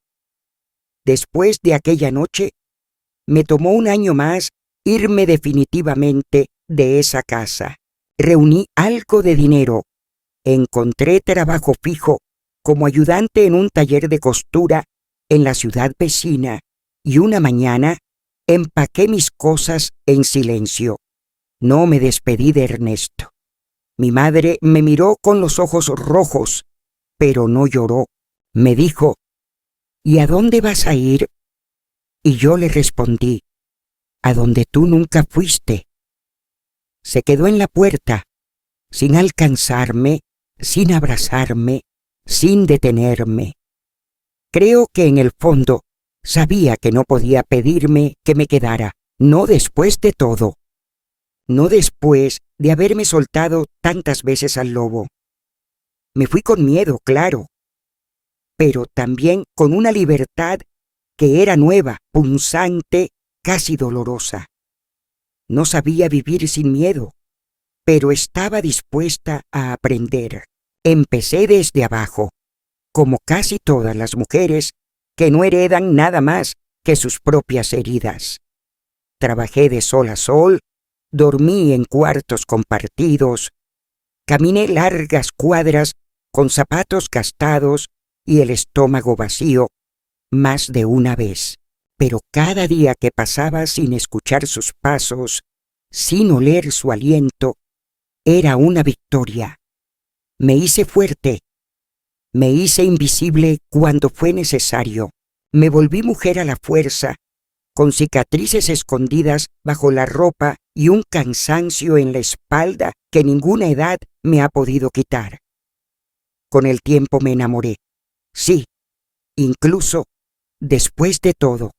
Después de aquella noche, me tomó un año más irme definitivamente de esa casa. Reuní algo de dinero, encontré trabajo fijo como ayudante en un taller de costura en la ciudad vecina y una mañana empaqué mis cosas en silencio. No me despedí de Ernesto. Mi madre me miró con los ojos rojos, pero no lloró. Me dijo, ¿y a dónde vas a ir? Y yo le respondí, a donde tú nunca fuiste. Se quedó en la puerta, sin alcanzarme, sin abrazarme, sin detenerme. Creo que en el fondo sabía que no podía pedirme que me quedara, no después de todo, no después de haberme soltado tantas veces al lobo. Me fui con miedo, claro, pero también con una libertad que era nueva, punzante, casi dolorosa. No sabía vivir sin miedo, pero estaba dispuesta a aprender. Empecé desde abajo, como casi todas las mujeres que no heredan nada más que sus propias heridas. Trabajé de sol a sol, dormí en cuartos compartidos, caminé largas cuadras con zapatos gastados y el estómago vacío más de una vez. Pero cada día que pasaba sin escuchar sus pasos, sin oler su aliento, era una victoria. Me hice fuerte, me hice invisible cuando fue necesario, me volví mujer a la fuerza, con cicatrices escondidas bajo la ropa y un cansancio en la espalda que ninguna edad me ha podido quitar. Con el tiempo me enamoré. Sí, incluso después de todo.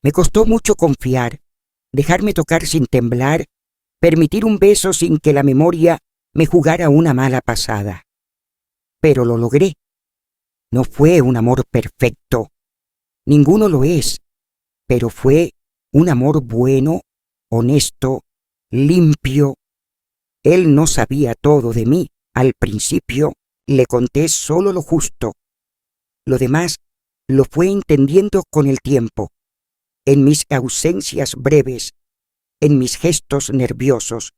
Me costó mucho confiar, dejarme tocar sin temblar, permitir un beso sin que la memoria me jugara una mala pasada. Pero lo logré. No fue un amor perfecto. Ninguno lo es, pero fue un amor bueno, honesto, limpio. Él no sabía todo de mí. Al principio le conté solo lo justo. Lo demás lo fue entendiendo con el tiempo, en mis ausencias breves, en mis gestos nerviosos,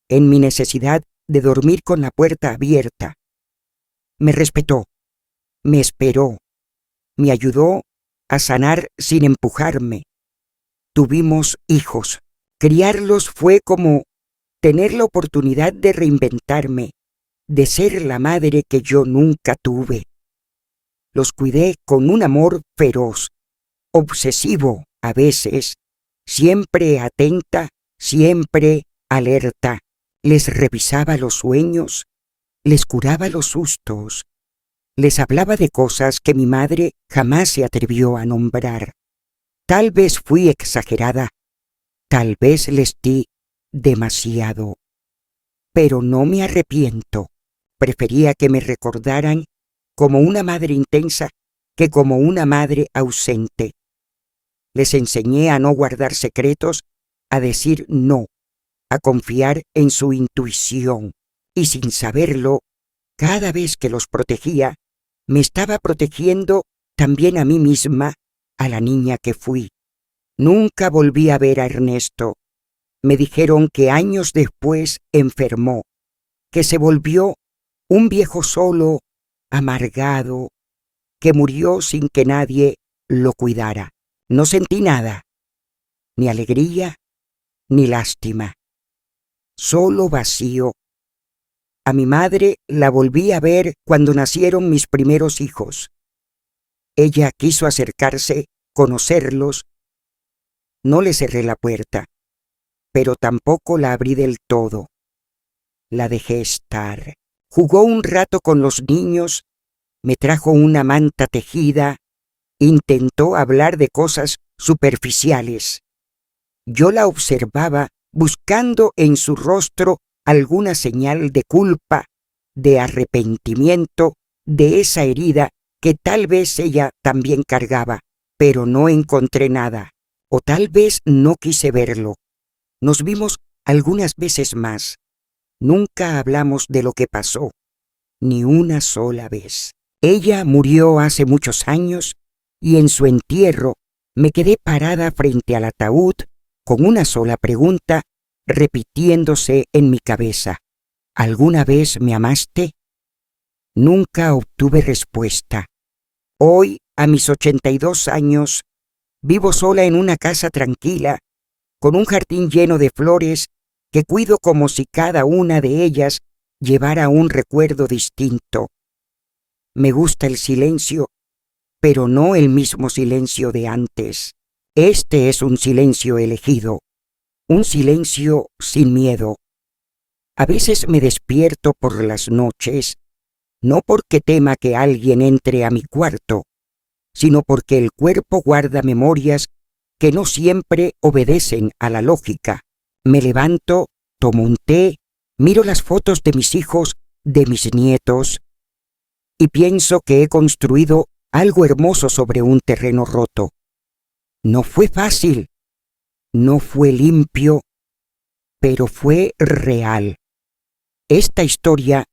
en mi necesidad de dormir con la puerta abierta. Me respetó, me esperó, me ayudó a sanar sin empujarme. Tuvimos hijos. Criarlos fue como tener la oportunidad de reinventarme, de ser la madre que yo nunca tuve. Los cuidé con un amor feroz, obsesivo a veces, siempre atenta, siempre alerta. Les revisaba los sueños, les curaba los sustos, les hablaba de cosas que mi madre jamás se atrevió a nombrar. Tal vez fui exagerada, tal vez les di demasiado, pero no me arrepiento. Prefería que me recordaran como una madre intensa que como una madre ausente. Les enseñé a no guardar secretos, a decir no, a confiar en su intuición. Y sin saberlo, cada vez que los protegía, me estaba protegiendo también a mí misma, a la niña que fui. Nunca volví a ver a Ernesto. Me dijeron que años después enfermó, que se volvió un viejo solo, amargado, que murió sin que nadie lo cuidara. No sentí nada, ni alegría, ni lástima, solo vacío. A mi madre la volví a ver cuando nacieron mis primeros hijos. Ella quiso acercarse, conocerlos. No le cerré la puerta, pero tampoco la abrí del todo. La dejé estar. Jugó un rato con los niños, me trajo una manta tejida, intentó hablar de cosas superficiales. Yo la observaba buscando en su rostro alguna señal de culpa, de arrepentimiento, de esa herida que tal vez ella también cargaba, pero no encontré nada, o tal vez no quise verlo. Nos vimos algunas veces más. Nunca hablamos de lo que pasó, ni una sola vez. Ella murió hace muchos años y en su entierro me quedé parada frente al ataúd con una sola pregunta repitiéndose en mi cabeza. ¿Alguna vez me amaste? Nunca obtuve respuesta. Hoy, a mis 82 años, vivo sola en una casa tranquila, con un jardín lleno de flores que cuido como si cada una de ellas llevara un recuerdo distinto. Me gusta el silencio, pero no el mismo silencio de antes. Este es un silencio elegido, un silencio sin miedo. A veces me despierto por las noches, no porque tema que alguien entre a mi cuarto, sino porque el cuerpo guarda memorias que no siempre obedecen a la lógica. Me levanto, tomo un té, miro las fotos de mis hijos, de mis nietos, y pienso que he construido algo hermoso sobre un terreno roto. No fue fácil, no fue limpio, pero fue real. Esta historia,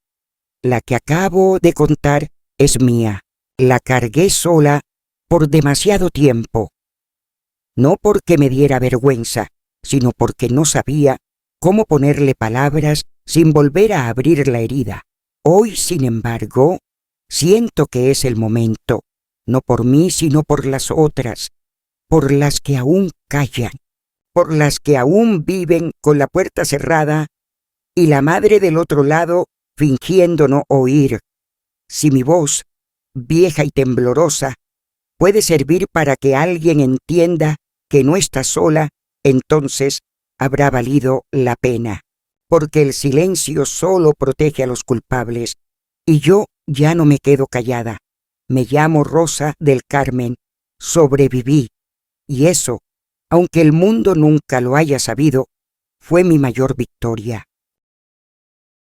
la que acabo de contar, es mía. La cargué sola por demasiado tiempo. No porque me diera vergüenza, sino porque no sabía cómo ponerle palabras sin volver a abrir la herida. Hoy, sin embargo, siento que es el momento, no por mí, sino por las otras, por las que aún callan, por las que aún viven con la puerta cerrada y la madre del otro lado fingiendo no oír. Si mi voz, vieja y temblorosa, puede servir para que alguien entienda que no está sola, entonces habrá valido la pena, porque el silencio solo protege a los culpables, y yo ya no me quedo callada. Me llamo Rosa del Carmen, sobreviví, y eso, aunque el mundo nunca lo haya sabido, fue mi mayor victoria.